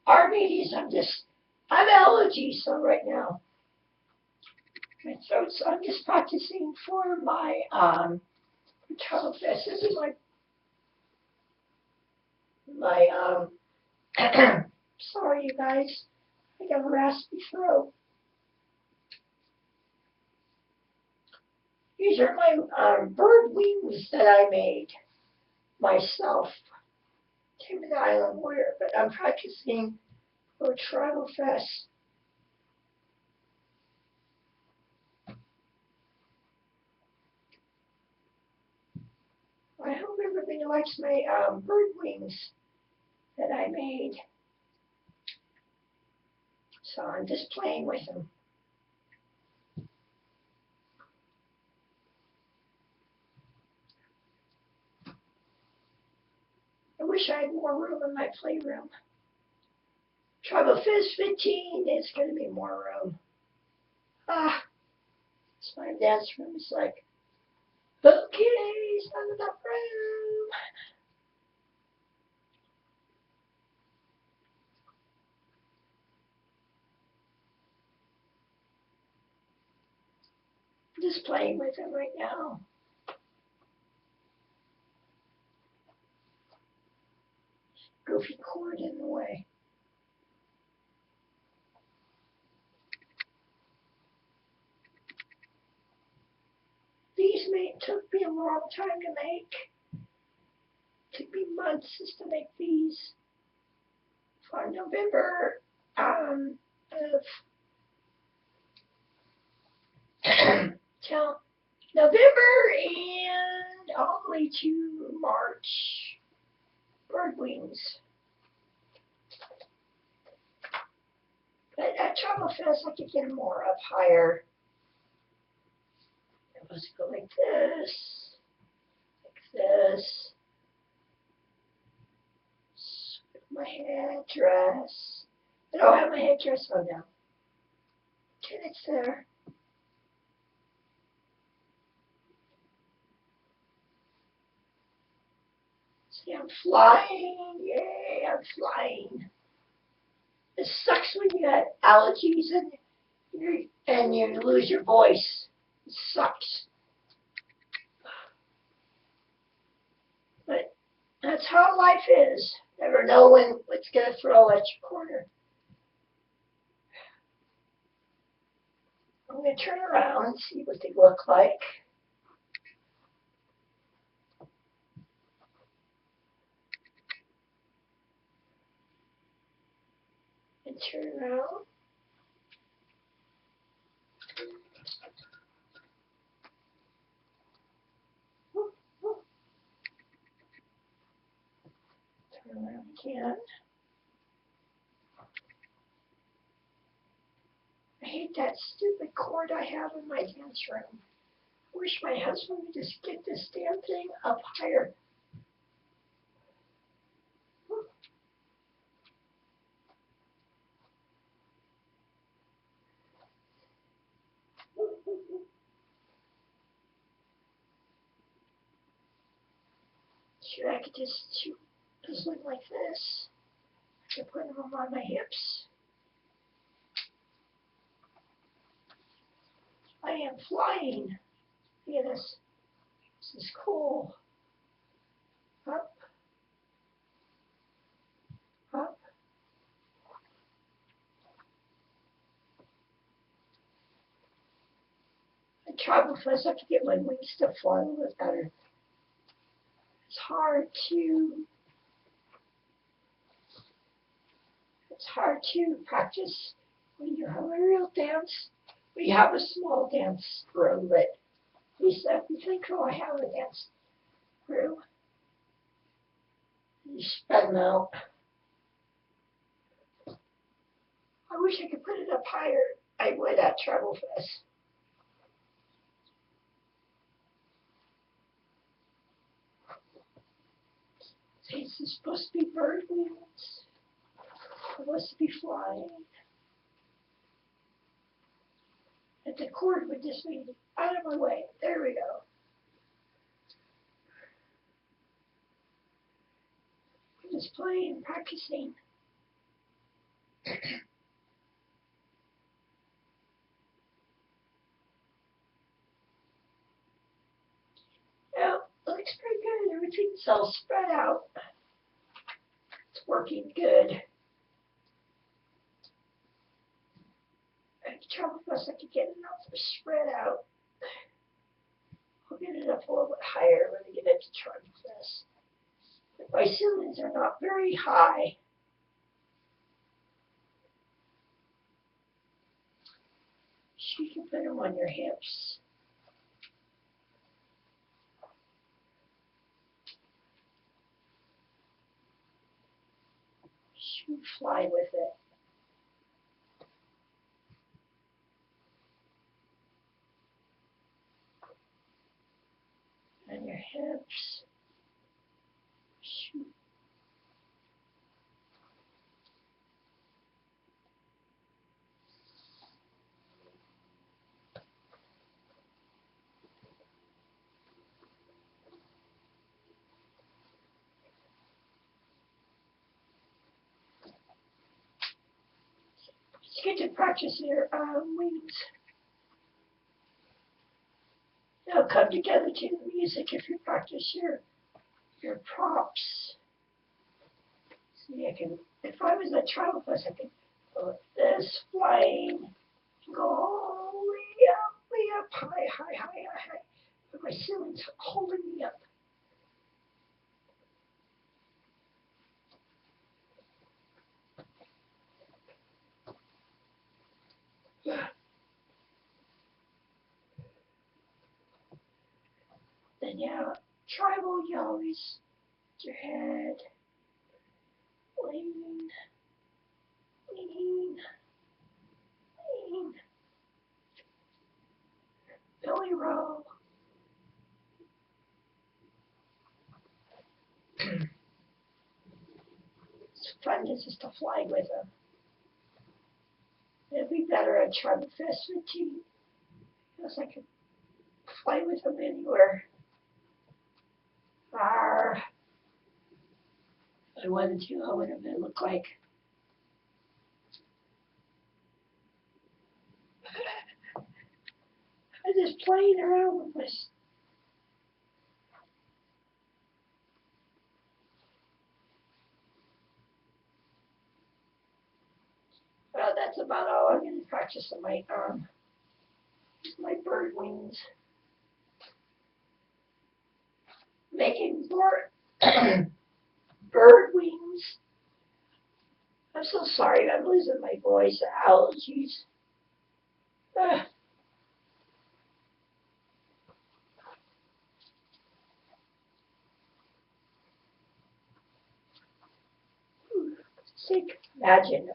Armies, I'm allergies, so right now my throat's, I'm just practicing for my, travel fest. This is sorry you guys, I got a raspy throat. These are my bird wings that I made myself. Came to Island Warrior, but I'm practicing for Travel Fest. I hope everybody likes my bird wings that I made. So I'm just playing with them. I wish I had more room in my playroom. Travel Fest 15, there's going to be more room. It's my dance room. It's like, bookcase, not enough room. I'm just playing with them right now. Goofy cord in the way. These took me a long time to make. It took me months just to make these. From November till November and all the way to March. Bird wings. But at Travel Fest, I could get them more up higher. Let's go like this, like this. My headdress. I don't have my headdress on now. Okay, it's there. See, I'm flying. Yay, I'm flying. It sucks when you have allergies and you lose your voice. It sucks. But that's how life is. Never know when it's going to throw at your corner. I'm going to turn around and see what they look like. And turn around. Turn around again. I hate that stupid cord I have in my dance room. I wish my husband would just get this damn thing up higher. Sure, I could just look like this. I could put them on my hips. I am flying. Look at this. This is cool. Up, up. I travel fast. I have to get my wings to fly a little better. It's hard to practice when you have a real dance. We have a small dance room, but at least we think, oh, I have a dance room. You spread them out. I wish I could put it up higher. I would at Travel Fest. See, this is supposed to be bird wings. Supposed to be flying. And the cord would just be out of my way. There we go. I'm just playing, practicing. Yeah, looks pretty good. Everything's all spread out. It's working good. I can try my best I can get it enough spread out. I'll get it up a little bit higher when I get it to try this. But my ceilings are not very high. You can put them on your hips. You fly with it. And your hips. Shoot. Just get to practice your wings. They'll come together to the music if you practice your props. See, I can, if I was a trapeze, I could go this flying, go all the way up, high, high, high, high, high. But my ceiling's holding me up. Then tribal, you always your head, lean, lean, lean, belly roll. It's fun just to fly with them. It'd be better at tribal festivities. Because I could fly with them anywhere. Arr. I wanted to, how would it look like? I'm just playing around with this. Well, that's about all I'm going to practice on my my bird wings. Making bird wings. I'm so sorry, I'm losing my voice. Allergies. Sick. Imagine.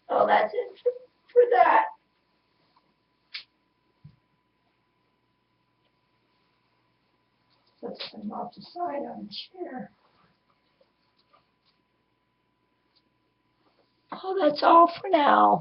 Oh, that's it for that. Let's put them off the side on the chair. Oh, that's all for now.